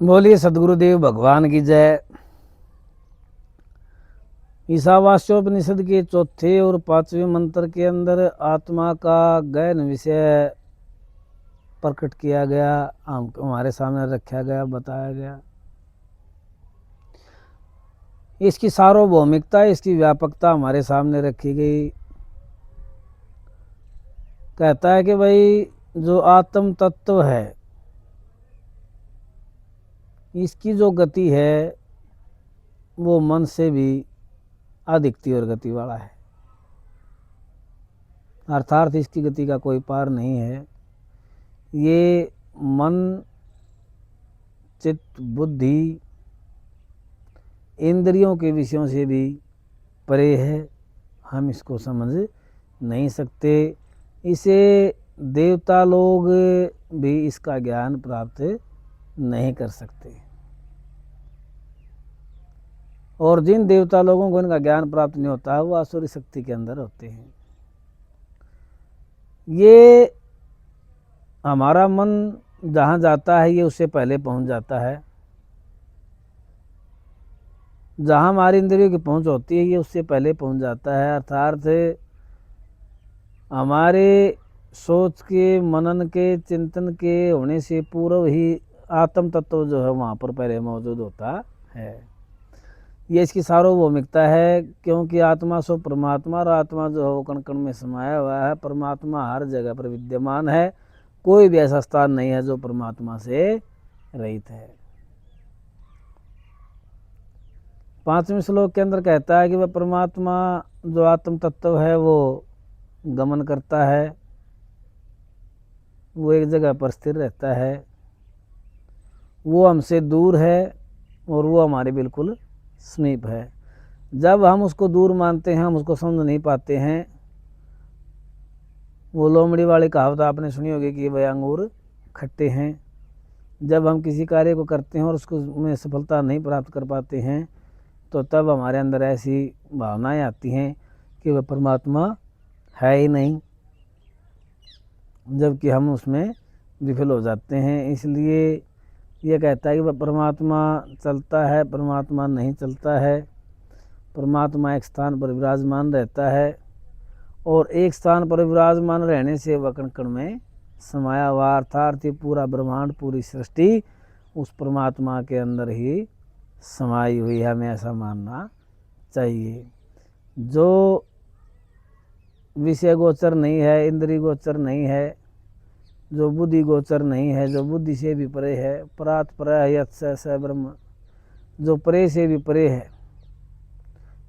बोलिए सदगुरुदेव भगवान की जय। ईशावास्योपनिषद के चौथे और पांचवें मंत्र के अंदर आत्मा का गहन विषय प्रकट किया गया, हमारे सामने रखा गया, बताया गया। इसकी सार्वभौमिकता, इसकी व्यापकता हमारे सामने रखी गई। कहता है कि भाई जो आत्म तत्व है, इसकी जो गति है वो मन से भी अधिक तीव्र गति वाला है। अर्थात इसकी गति का कोई पार नहीं है। ये मन, चित्त, बुद्धि, इंद्रियों के विषयों से भी परे है। हम इसको समझ नहीं सकते। इसे देवता लोग भी इसका ज्ञान प्राप्त नहीं कर सकते, और जिन देवता लोगों को इनका ज्ञान प्राप्त नहीं होता है वो आसुरी शक्ति के अंदर होते हैं। ये हमारा मन जहाँ जाता है ये उससे पहले पहुँच जाता है। जहाँ हमारी इंद्रियों की पहुँच होती है ये उससे पहले पहुँच जाता है। अर्थात हमारे सोच के, मनन के, चिंतन के होने से पूर्व ही आत्म तत्व जो है वहाँ पर पहले मौजूद होता है। ये इसकी सार्वभौमिकता है, क्योंकि आत्मा सो परमात्मा, और आत्मा जो है वो कण कण में समाया हुआ है। परमात्मा हर जगह पर विद्यमान है। कोई भी ऐसा स्थान नहीं है जो परमात्मा से रहित है। 5वें श्लोक के अंदर कहता है कि वह परमात्मा जो आत्म तत्व है वो गमन करता है, वो एक जगह पर स्थिर रहता है, वो हमसे दूर है और वो हमारे बिल्कुल समीप है। जब हम उसको दूर मानते हैं, हम उसको समझ नहीं पाते हैं। वो लोमड़ी वाली कहावत आपने सुनी होगी कि वह अंगूर खट्टे हैं। जब हम किसी कार्य को करते हैं और उसको में सफलता नहीं प्राप्त कर पाते हैं तो तब हमारे अंदर ऐसी भावनाएं आती हैं कि वह परमात्मा है ही नहीं, जबकि हम उसमें विफल हो जाते हैं। इसलिए यह कहता है कि वह परमात्मा चलता है, परमात्मा नहीं चलता है। परमात्मा एक स्थान पर विराजमान रहता है, और एक स्थान पर विराजमान रहने से वह कण कण में समाया हुआ, अर्थात पूरा ब्रह्मांड, पूरी सृष्टि उस परमात्मा के अंदर ही समाई हुई है। हमें ऐसा मानना चाहिए। जो विषय गोचर नहीं है, इंद्रिय गोचर नहीं है, जो बुद्धि गोचर नहीं है, जो बुद्धि से भी परे है, परात पर स ब्रह्म, जो परे से भी परे है,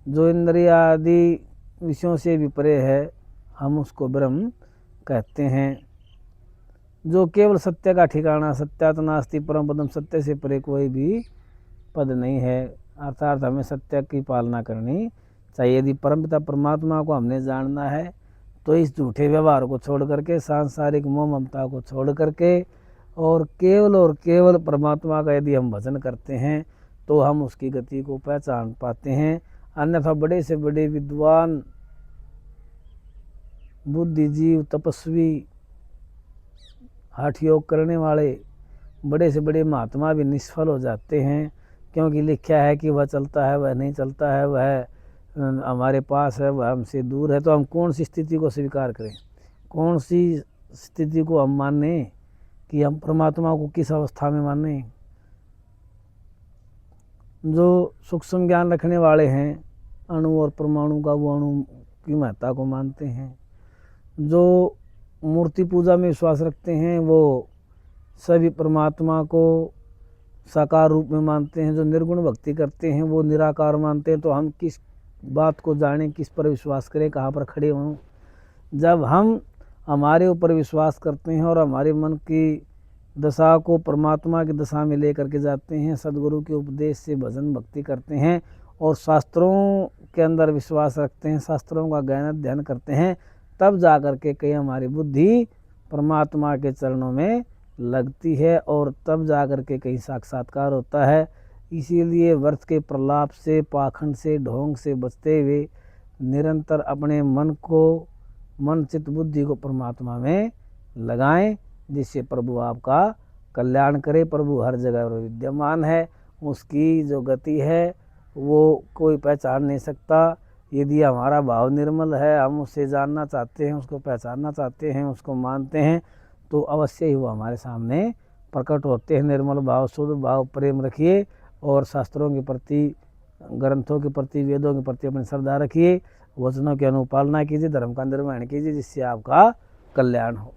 जो इंद्रिय आदि विषयों से भी परे है, हम उसको ब्रह्म कहते हैं। जो केवल सत्य का ठिकाना, सत्यात नास्ति परम पदम, सत्य से परे कोई भी पद नहीं है। अर्थात हमें सत्य की पालना करनी चाहिए। यदि परमपिता परमात्मा को हमने जानना है तो इस झूठे व्यवहार को छोड़ करके, सांसारिक मोह ममता को छोड़ करके, और केवल परमात्मा का यदि हम भजन करते हैं तो हम उसकी गति को पहचान पाते हैं। अन्यथा बड़े से बड़े विद्वान, बुद्धिजीव, तपस्वी, हठ योग करने वाले बड़े से बड़े महात्मा भी निष्फल हो जाते हैं, क्योंकि लिखा है कि वह चलता है, वह नहीं चलता है, वह हमारे पास है, वह हमसे दूर है। तो हम कौन सी स्थिति को स्वीकार करें, कौन सी स्थिति को हम माने, कि हम परमात्मा को किस अवस्था में माने। जो सूक्ष्म ज्ञान रखने वाले हैं, अणु और परमाणु का, वो अणु की महत्ता को मानते हैं। जो मूर्ति पूजा में विश्वास रखते हैं वो सभी परमात्मा को साकार रूप में मानते हैं। जो निर्गुण भक्ति करते हैं वो निराकार मानते हैं। तो हम किस बात को जानें, किस पर विश्वास करें, कहाँ पर खड़े हों। जब हम हमारे ऊपर विश्वास करते हैं और हमारे मन की दशा को परमात्मा की दशा में लेकर के जाते हैं, सदगुरु के उपदेश से भजन भक्ति करते हैं, और शास्त्रों के अंदर विश्वास रखते हैं, शास्त्रों का ज्ञान अध्ययन करते हैं, तब जा कर के कहीं हमारी बुद्धि परमात्मा के चरणों में लगती है, और तब जा कर के कहीं साक्षात्कार होता है। इसीलिए व्यर्थ के प्रलाप से, पाखंड से, ढोंग से बचते हुए निरंतर अपने मन चित्त बुद्धि को परमात्मा में लगाएं, जिससे प्रभु आपका कल्याण करे। प्रभु हर जगह विद्यमान है, उसकी जो गति है वो कोई पहचान नहीं सकता। यदि हमारा भाव निर्मल है, हम उससे जानना चाहते हैं, उसको पहचानना चाहते हैं, उसको मानते हैं, तो अवश्य ही वो हमारे सामने प्रकट होते हैं। निर्मल भाव, शुद्ध भाव, प्रेम रखिए और शास्त्रों के प्रति, ग्रंथों के प्रति, वेदों के प्रति अपनी श्रद्धा रखिए, वचनों की अनुपालना कीजिए, धर्म का निर्वहन कीजिए, जिससे आपका कल्याण हो।